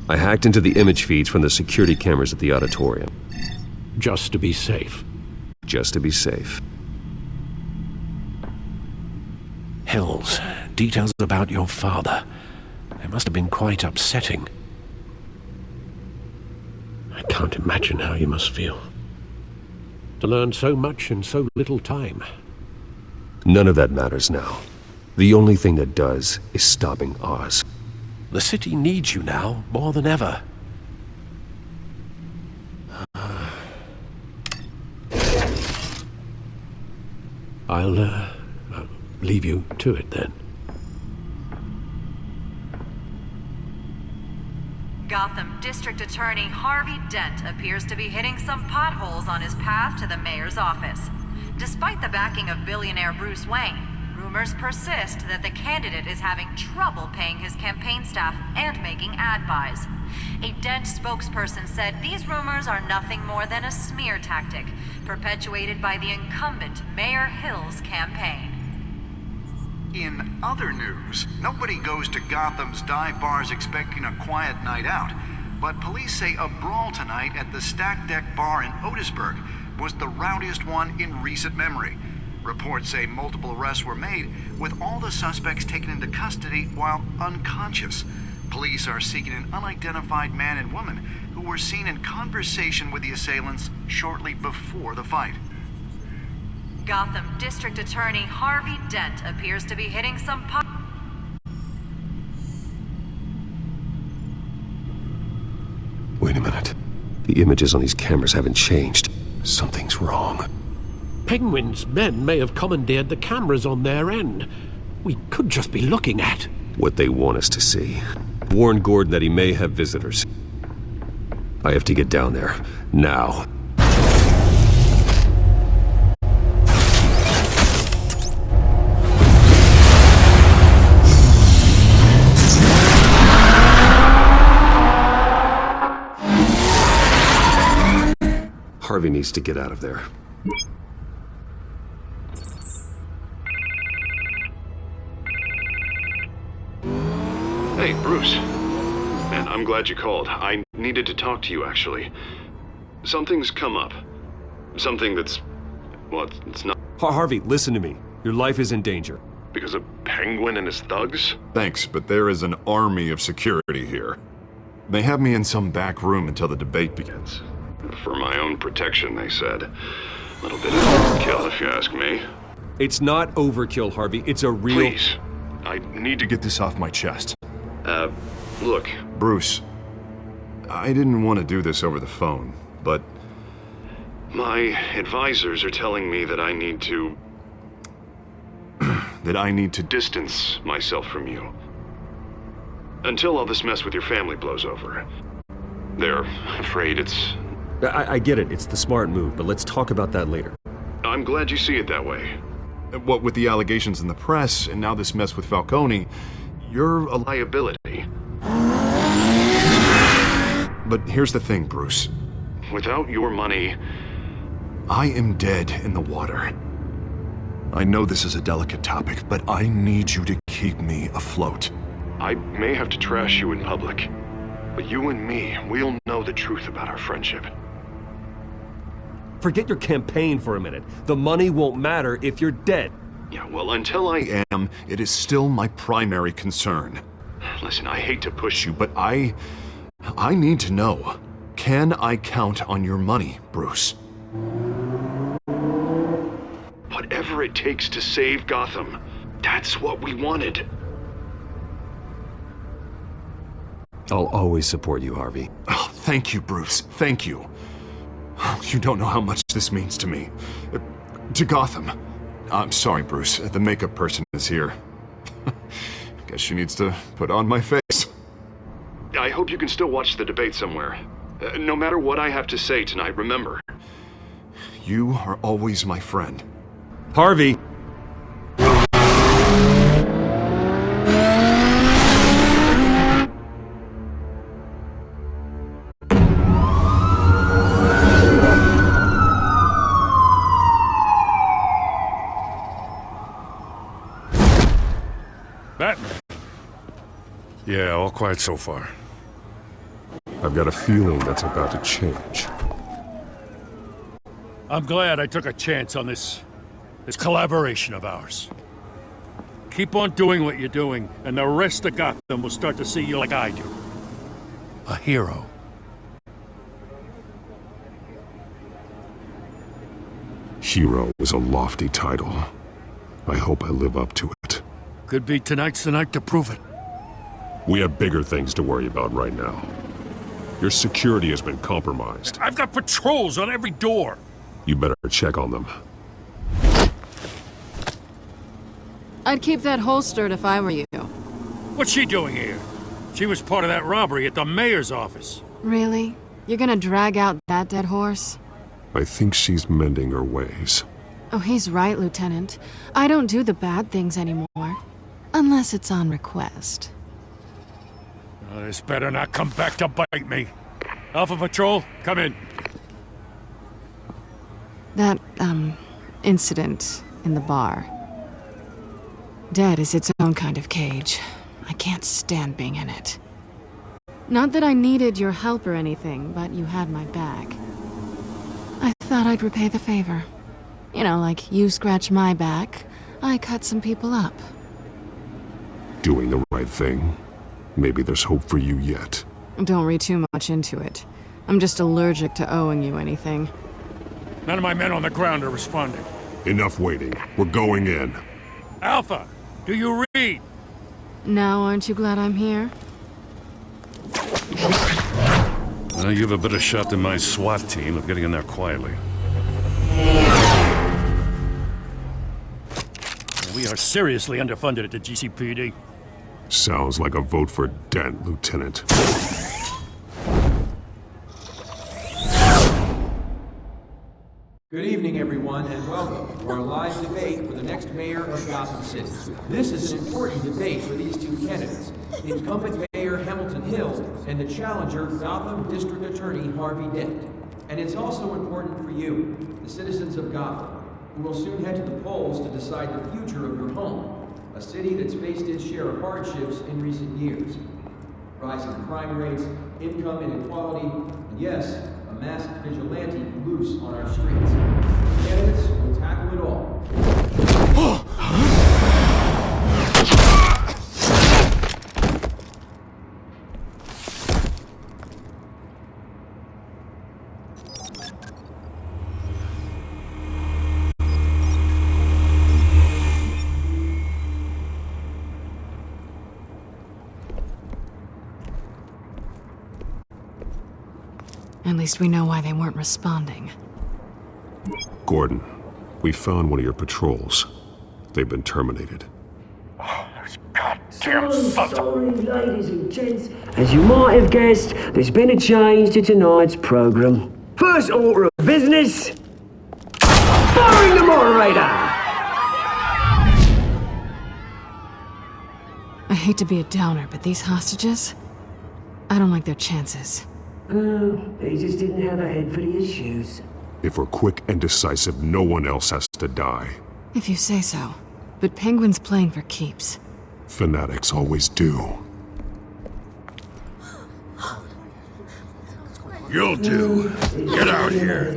I hacked into the image feeds from the security cameras at the auditorium. Just to be safe. Just to be safe. Hills, details about your father. They must have been quite upsetting. I can't imagine how you must feel. To learn so much in so little time. None of that matters now. The only thing that does is stopping Oz. The city needs you now, more than ever. I'll leave you to it then. Gotham District Attorney Harvey Dent appears to be hitting some potholes on his path to the mayor's office. Despite the backing of billionaire Bruce Wayne, rumors persist that the candidate is having trouble paying his campaign staff and making ad buys. A Dent spokesperson said these rumors are nothing more than a smear tactic, perpetuated by the incumbent Mayor Hill's campaign. In other news, nobody goes to Gotham's dive bars expecting a quiet night out, but police say a brawl tonight at the Stack Deck Bar in Otisburg was the rowdiest one in recent memory. Reports say multiple arrests were made, with all the suspects taken into custody while unconscious. Police are seeking an unidentified man and woman who were seen in conversation with the assailants shortly before the fight. Gotham District Attorney Harvey Dent appears to be hitting some Wait a minute. The images on these cameras haven't changed. Something's wrong. Penguin's men may have commandeered the cameras on their end. We could just be looking at what they want us to see. Warn Gordon that he may have visitors. I have to get down there. Now. Harvey needs to get out of there. Hey, Bruce. Man, I'm glad you called. I needed to talk to you, actually. Something's come up. Something that's... well, it's not... Harvey, listen to me. Your life is in danger. Because of Penguin and his thugs? Thanks, but there is an army of security here. They have me in some back room until the debate begins. For my own protection, they said. A little bit of overkill, if you ask me. It's not overkill, Harvey. It's a real... Please. I need to get this off my chest. Look. Bruce, I didn't want to do this over the phone, but... my advisors are telling me that I need to... that I need to distance myself from you. Until all this mess with your family blows over. They're afraid it's... I get it. It's the smart move, but let's talk about that later. I'm glad you see it that way. What with the allegations in the press, and now this mess with Falcone, you're a liability. But here's the thing, Bruce. Without your money... I am dead in the water. I know this is a delicate topic, but I need you to keep me afloat. I may have to trash you in public, but you and me, we'll know the truth about our friendship. Forget your campaign for a minute. The money won't matter if you're dead. Yeah, well, until I am, it is still my primary concern. Listen, I hate to push you, but I need to know. Can I count on your money, Bruce? Whatever it takes to save Gotham. That's what we wanted. I'll always support you, Harvey. Oh, thank you, Bruce. Thank you. You don't know how much this means to me. To Gotham. I'm sorry, Bruce. The makeup person is here. Guess she needs to put on my face. I hope you can still watch the debate somewhere. No matter what I have to say tonight, remember. You are always my friend. Harvey! Yeah, all quiet so far. I've got a feeling that's about to change. I'm glad I took a chance on this collaboration of ours. Keep on doing what you're doing, and the rest of Gotham will start to see you like I do. A hero. Hero is a lofty title. I hope I live up to it. Could be tonight's the night to prove it. We have bigger things to worry about right now. Your security has been compromised. I've got patrols on every door. You better check on them. I'd keep that holstered if I were you. What's she doing here? She was part of that robbery at the mayor's office. Really? You're gonna drag out that dead horse? I think she's mending her ways. Oh, he's right, Lieutenant. I don't do the bad things anymore. Unless it's on request. Oh, this better not come back to bite me. Alpha Patrol, come in. That, incident in the bar. Dead is its own kind of cage. I can't stand being in it. Not that I needed your help or anything, but you had my back. I thought I'd repay the favor. You know, like you scratch my back, I cut some people up. Doing the right thing. Maybe there's hope for you yet. Don't read too much into it. I'm just allergic to owing you anything. None of my men on the ground are responding. Enough waiting. We're going in. Alpha, do you read? Now aren't you glad I'm here? Well, you have a better shot than my SWAT team of getting in there quietly. We are seriously underfunded at the GCPD. Sounds like a vote for Dent, Lieutenant. Good evening, everyone, and welcome to our live debate for the next mayor of Gotham City. This is an important debate for these two candidates, incumbent Mayor Hamilton Hill and the challenger, Gotham District Attorney Harvey Dent. And it's also important for you, the citizens of Gotham, who will soon head to the polls to decide the future of your home, a city that's faced its share of hardships in recent years. Rising crime rates, income inequality, and yes, a masked vigilante loose on our streets. Candidates will tackle it all. At least we know why they weren't responding. Gordon, we found one of your patrols. They've been terminated. So sorry, ladies and gents. As you might have guessed, there's been a change to tonight's program. First order of business, firing the moderator! I hate to be a downer, but these hostages? I don't like their chances. Oh, they just didn't have a head for the issues. If we're quick and decisive, no one else has to die. If you say so. But Penguin's playing for keeps. Fanatics always do. You'll do. Get out here.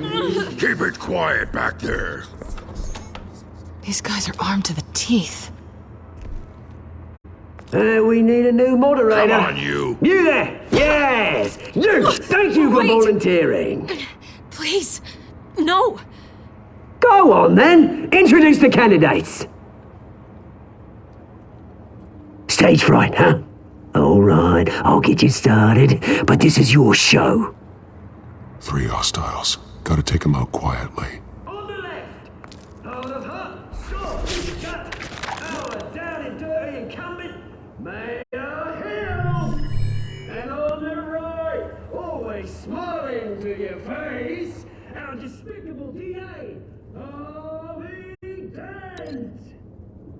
Keep it quiet back there. These guys are armed to the teeth. We need a new moderator. Come on, you. You there! Yes! You! Thank you for volunteering. Please, no. Go on then. Introduce the candidates. Stage fright, huh? All right, I'll get you started, but this is your show. 3 hostiles. Gotta take them out quietly. On the left, out of her, soft, shut, our down and dirty incumbent, Mayor Hill. And on the right, always smiling to your face, our despicable DA, Harvey Dent.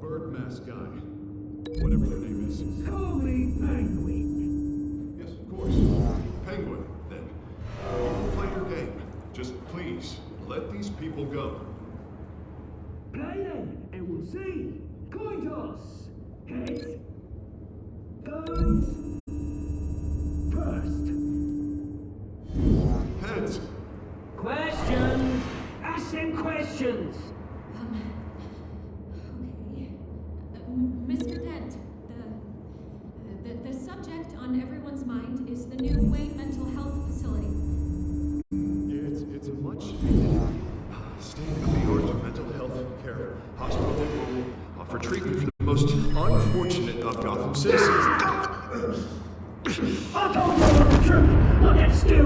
Bird mask guy. Whatever your name is. Call me Penguin. Yes, of course. Penguin, then. We'll play your game. Just please, let these people go. Play then, and we'll see. Coin toss. Heads. First. Heads. Questions! Ask them questions! Mr. Dent, the subject on everyone's mind is the new Wayne Mental Health Facility. It's a much state-of-the-art mental health care hospital that will offer treatment for the most unfortunate of Gotham citizens. I told you the truth! Look at Stu!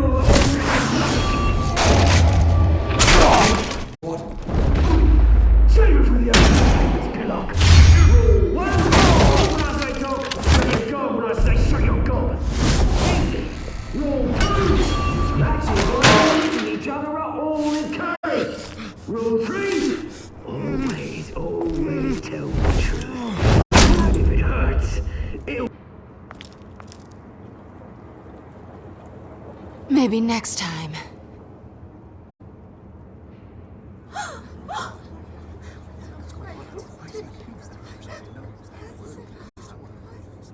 Save it for the other pillock! One more when I say talk, when you go when I say shut your gob! Rule 2! That's it, all each other are all encouraged! Rule 3! Always tell the truth. And if it hurts, it'll... Maybe next time.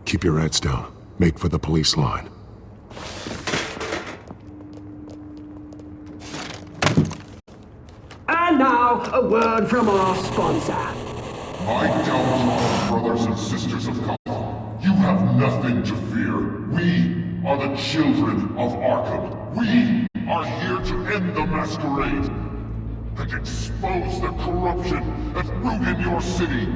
Keep your heads down. Make for the police line. And now, a word from our sponsor. My downtrodden brothers and sisters of Gotham, you have nothing to fear. We are the children of Arkham. We are here to end the masquerade and expose the corruption that ruined your city.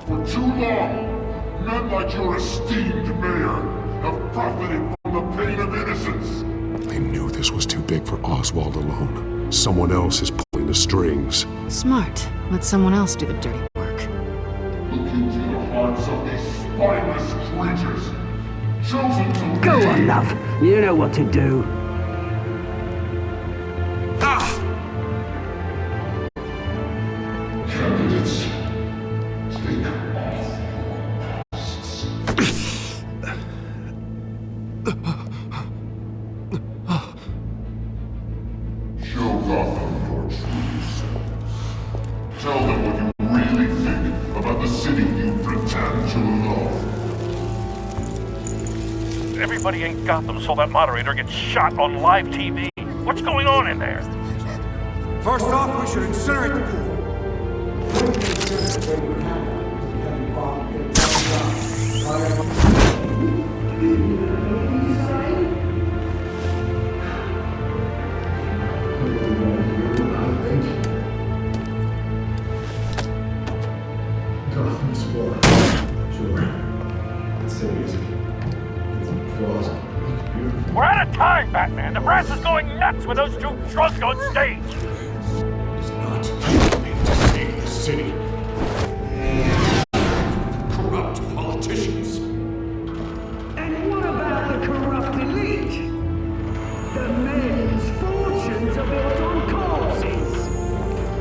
For too long, men like your esteemed mayor have profited from the pain of innocence. They knew this was too big for Oswald alone. Someone else is pulling the strings. Smart. Let someone else do the dirty work. Look into the hearts of these spineless creatures, chosen to Go lead. on, love. You know what to do. Candidates, take off. Show Gotham your true selves. Tell them what you really think about the city you pretend to love. Everybody in Gotham saw that moderator get shot on live TV. What's going on in there? First off, we should incinerate the pool. Gotham's flawed. Sure. That city is flaws. Beautiful. We're out of time, Batman. The brass is going nuts with those two drunks on stage. It's not made to save the city. Corrupt politicians. And what about the corrupt elite? The men's fortunes are built on corpses.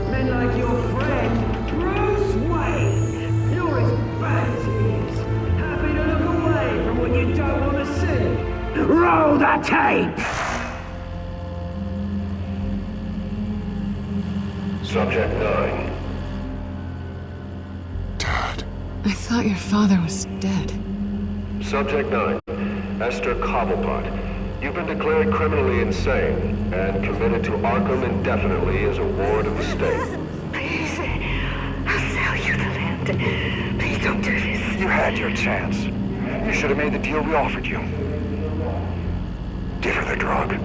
Men like your friend, Bruce Wayne. You're as bad as he is. Happy to look away from what you don't want to see. Roll the tape! Subject 9. I thought your father was dead. Subject 9. Esther Cobblepot. You've been declared criminally insane and committed to Arkham indefinitely as a ward of the state. Please, I'll sell you the land. Please don't do this. You had your chance. You should have made the deal we offered you. Give her the drug.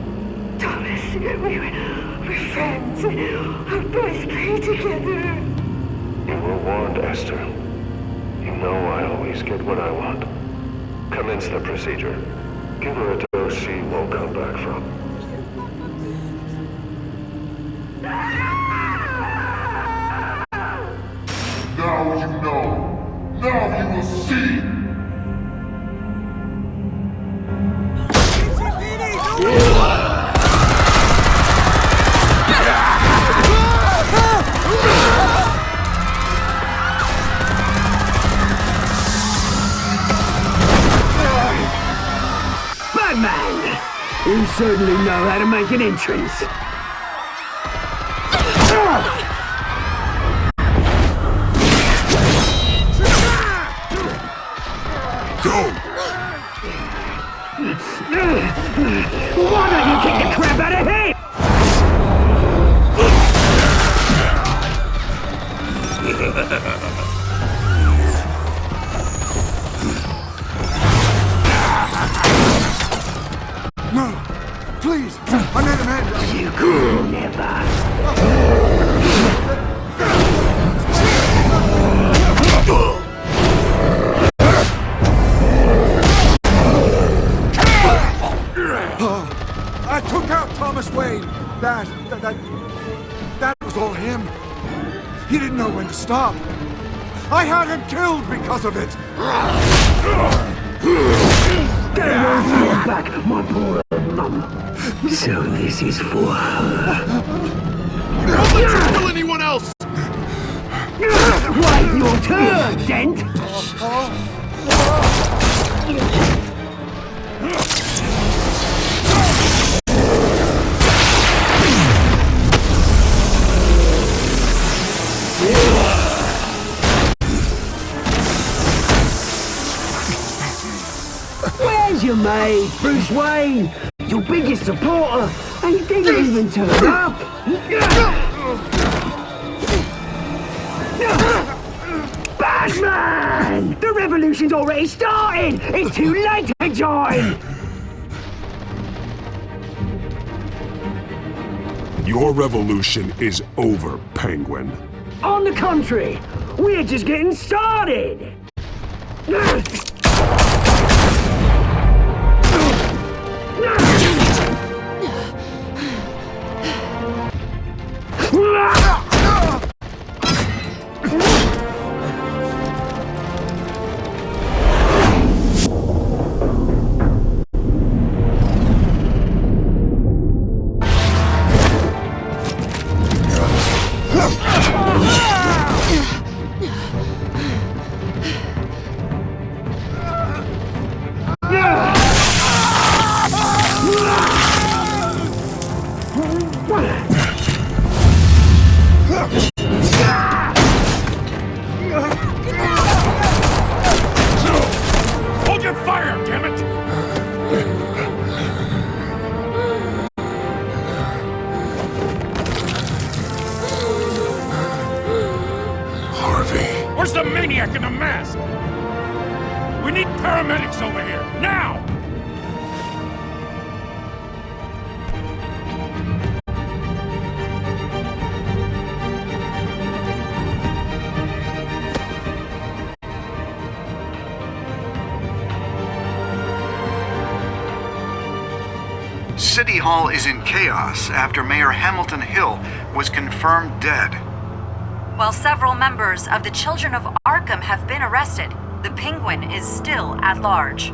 Thomas, we're friends. Our boys play together. You were warned, Esther. You know I always get what I want. Commence the procedure. Give her a dose she won't come back from. Now you know. Now you will see. Batman! You certainly know how to make an entrance. Go! Why don't you kick the crap out of him? No! Please! I made him hand. You could never. I took out Thomas Wayne. That was all him. He didn't know when to stop. I had him killed because of it. Get her back, my poor mum. So this is for her. Don't let you kill anyone else! Wait your turn, Dent! Where's your mate, Bruce Wayne? Your biggest supporter, and he didn't even turn up! Batman! The revolution's already started! It's too late to join! Your revolution is over, Penguin. On the contrary, we're just getting started! Hold your fire, damn it! Harvey. Where's the maniac in the mask? We need paramedics over here, now! City Hall is in chaos after Mayor Hamilton Hill was confirmed dead. While several members of the Children of Arkham have been arrested, the Penguin is still at large.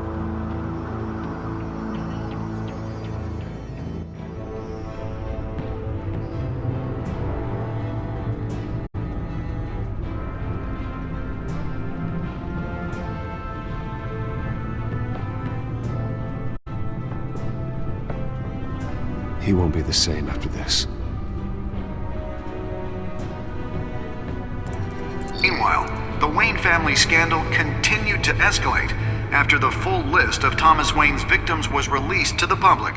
He won't be the same after this. Meanwhile, the Wayne family scandal continued to escalate after the full list of Thomas Wayne's victims was released to the public.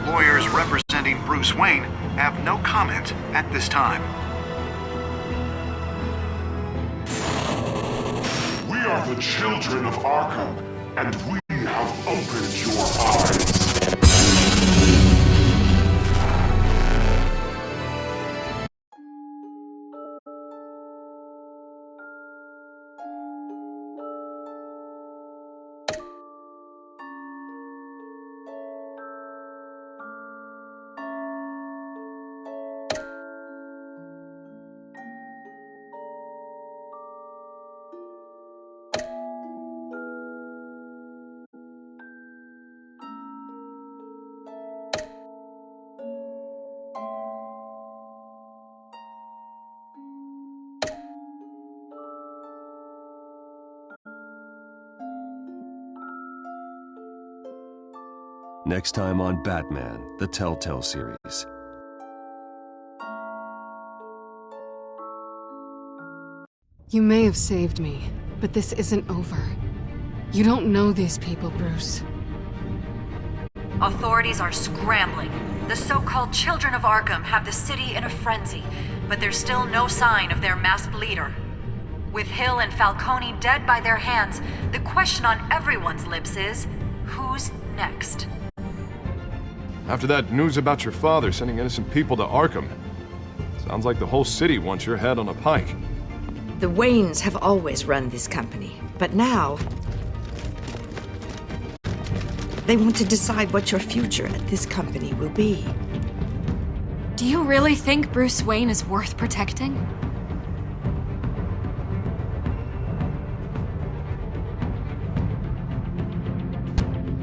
Lawyers representing Bruce Wayne have no comment at this time. We are the children of Arkham, and we have opened your eyes. Next time on Batman, the Telltale series. You may have saved me, but this isn't over. You don't know these people, Bruce. Authorities are scrambling. The so-called Children of Arkham have the city in a frenzy, but there's still no sign of their masked leader. With Hill and Falcone dead by their hands, the question on everyone's lips is, who's next? After that news about your father sending innocent people to Arkham, sounds like the whole city wants your head on a pike. The Waynes have always run this company, but now they want to decide what your future at this company will be. Do you really think Bruce Wayne is worth protecting?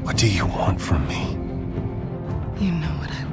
What do you want from me? You know what I